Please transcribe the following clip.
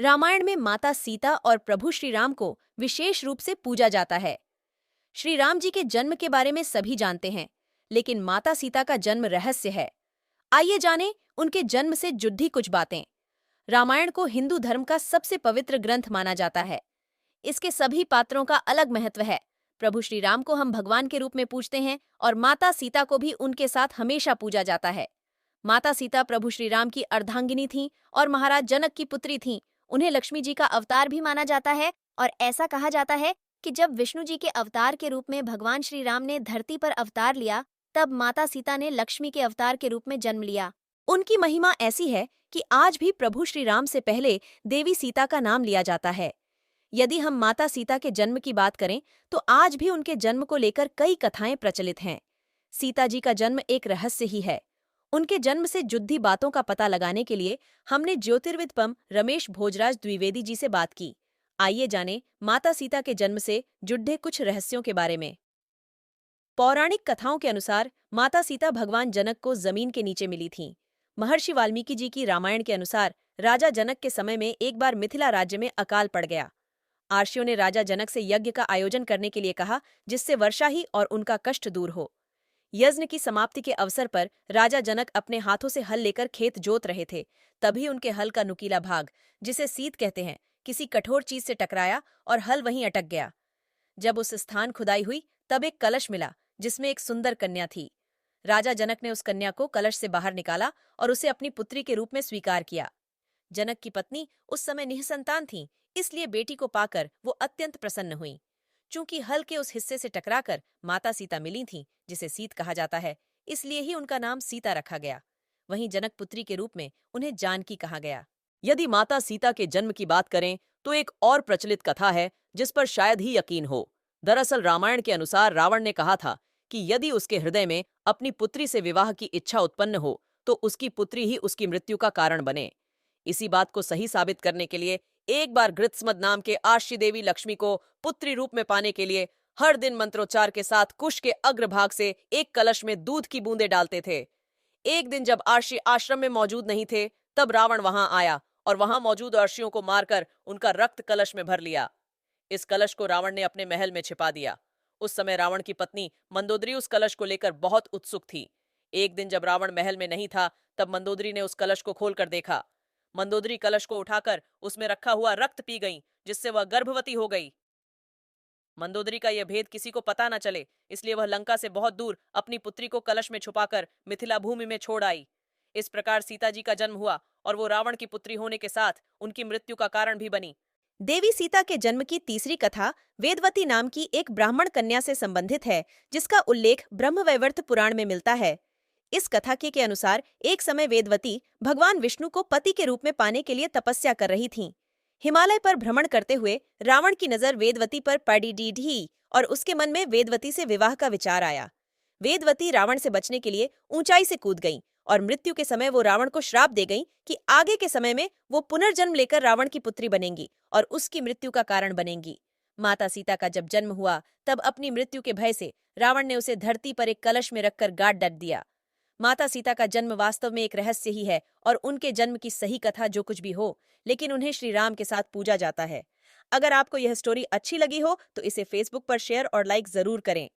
रामायण में माता सीता और प्रभु श्री राम को विशेष रूप से पूजा जाता है। श्री राम जी के जन्म के बारे में सभी जानते हैं, लेकिन माता सीता का जन्म रहस्य है। आइए जानें उनके जन्म से जुड़ी कुछ बातें। रामायण को हिंदू धर्म का सबसे पवित्र ग्रंथ माना जाता है। इसके सभी पात्रों का अलग महत्व है। प्रभु श्री राम को हम भगवान के रूप में पूजते हैं और माता सीता को भी उनके साथ हमेशा पूजा जाता है। माता सीता प्रभु श्री राम की अर्धांगिनी थीं और महाराज जनक की पुत्री थीं। उन्हें लक्ष्मी जी का अवतार भी माना जाता है और ऐसा कहा जाता है कि जब विष्णु जी के अवतार के रूप में भगवान श्री राम ने धरती पर अवतार लिया, तब माता सीता ने लक्ष्मी के अवतार के रूप में जन्म लिया। उनकी महिमा ऐसी है कि आज भी प्रभु श्री राम से पहले देवी सीता का नाम लिया जाता है। यदि हम माता सीता के जन्म की बात करें तो आज भी उनके जन्म को लेकर कई कथाएं प्रचलित हैं। सीता जी का जन्म एक रहस्य ही है। उनके जन्म से जुड़ी बातों का पता लगाने के लिए हमने ज्योतिर्विद पम रमेश भोजराज द्विवेदी जी से बात की। आइए जानें माता सीता के जन्म से जुड़े कुछ रहस्यों के बारे में। पौराणिक कथाओं के अनुसार माता सीता भगवान जनक को जमीन के नीचे मिली थीं। महर्षि वाल्मीकि जी की रामायण के अनुसार राजा जनक के समय में एक बार मिथिला राज्य में अकाल पड़ गया। आर्षियों ने राजा जनक से यज्ञ का आयोजन करने के लिए कहा, जिससे वर्षा ही और उनका कष्ट दूर हो। यज्ञ की समाप्ति के अवसर पर राजा जनक अपने हाथों से हल लेकर खेत जोत रहे थे। तभी उनके हल का नुकीला भाग, जिसे सीत कहते हैं, किसी कठोर चीज से टकराया और हल वहीं अटक गया। जब उस स्थान खुदाई हुई तब एक कलश मिला, जिसमें एक सुंदर कन्या थी। राजा जनक ने उस कन्या को कलश से बाहर निकाला और उसे अपनी पुत्री के रूप में स्वीकार किया। जनक की पत्नी उस समय निःसंतान थी, इसलिए बेटी को पाकर वो अत्यंत प्रसन्न हुई। चूंकि हल के उस हिस्से से टकराकर माता सीता मिली थीं, जिसे सीत कहा जाता है, इसलिए ही उनका नाम सीता रखा गया। वहीं जनक पुत्री के रूप में उन्हें जानकी कहा गया। यदि माता सीता के जन्म की बात करें तो एक और प्रचलित कथा है जिस पर शायद ही यकीन हो। दरअसल रामायण के अनुसार रावण ने कहा था कि यदि उसके हृदय में अपनी पुत्री से विवाह की इच्छा उत्पन्न हो तो उसकी पुत्री ही उसकी मृत्यु का कारण बने। इसी बात को सही साबित करने के लिए एक बार गृत्समद नाम के आशी देवी लक्ष्मी को पुत्री रूप में पाने के लिए हर दिन मंत्रोच्चार के साथ कुश के अग्रभाग से एक कलश में दूध की बूंदें डालते थे। एक दिन जब आशी आश्रम में मौजूद नहीं थे, तब रावण वहां आया और वहां मौजूद अर्षियों को मारकर उनका रक्त कलश में भर लिया। इस कलश को रावण ने अपने महल में छिपा दिया। उस समय रावण की पत्नी मंदोदरी उस कलश को लेकर बहुत उत्सुक थी। एक दिन जब रावण महल में नहीं था, तब मंदोदरी ने उस कलश को खोलकर देखा। मंदोदरी कलश को उठाकर उसमें रखा हुआ रक्त पी गई, जिससे वह गर्भवती हो गई। मंदोदरी का यह भेद किसी को पता न चले, इसलिए वह लंका से बहुत दूर अपनी पुत्री को कलश में छुपाकर मिथिला भूमि में छोड़ आई। इस प्रकार सीता जी का जन्म हुआ और वो रावण की पुत्री होने के साथ उनकी मृत्यु का कारण भी बनी। देवी सीता के जन्म की तीसरी कथा वेदवती नाम की एक ब्राह्मण कन्या से संबंधित है, जिसका उल्लेख ब्रह्मवैवर्त पुराण में मिलता है। इस कथा के अनुसार एक समय वेदवती भगवान विष्णु को पति के रूप में पाने के लिए तपस्या कर रही थीं। हिमालय पर भ्रमण करते हुए रावण की नजर वेदवती पर पड़ी और उसके मन में वेदवती से विवाह का विचार आया। वेदवती रावण से बचने के लिए ऊंचाई से कूद गईं और मृत्यु के समय वो रावण को श्राप दे गईं कि आगे के समय में वो पुनर्जन्म लेकर रावण की पुत्री बनेंगी और उसकी मृत्यु का कारण बनेंगी। माता सीता का जब जन्म हुआ तब अपनी मृत्यु के भय से रावण ने उसे धरती पर एक कलश में रखकर गाड़ डट दिया। माता सीता का जन्म वास्तव में एक रहस्य ही है और उनके जन्म की सही कथा जो कुछ भी हो, लेकिन उन्हें श्री राम के साथ पूजा जाता है। अगर आपको यह स्टोरी अच्छी लगी हो तो इसे फेसबुक पर शेयर और लाइक जरूर करें।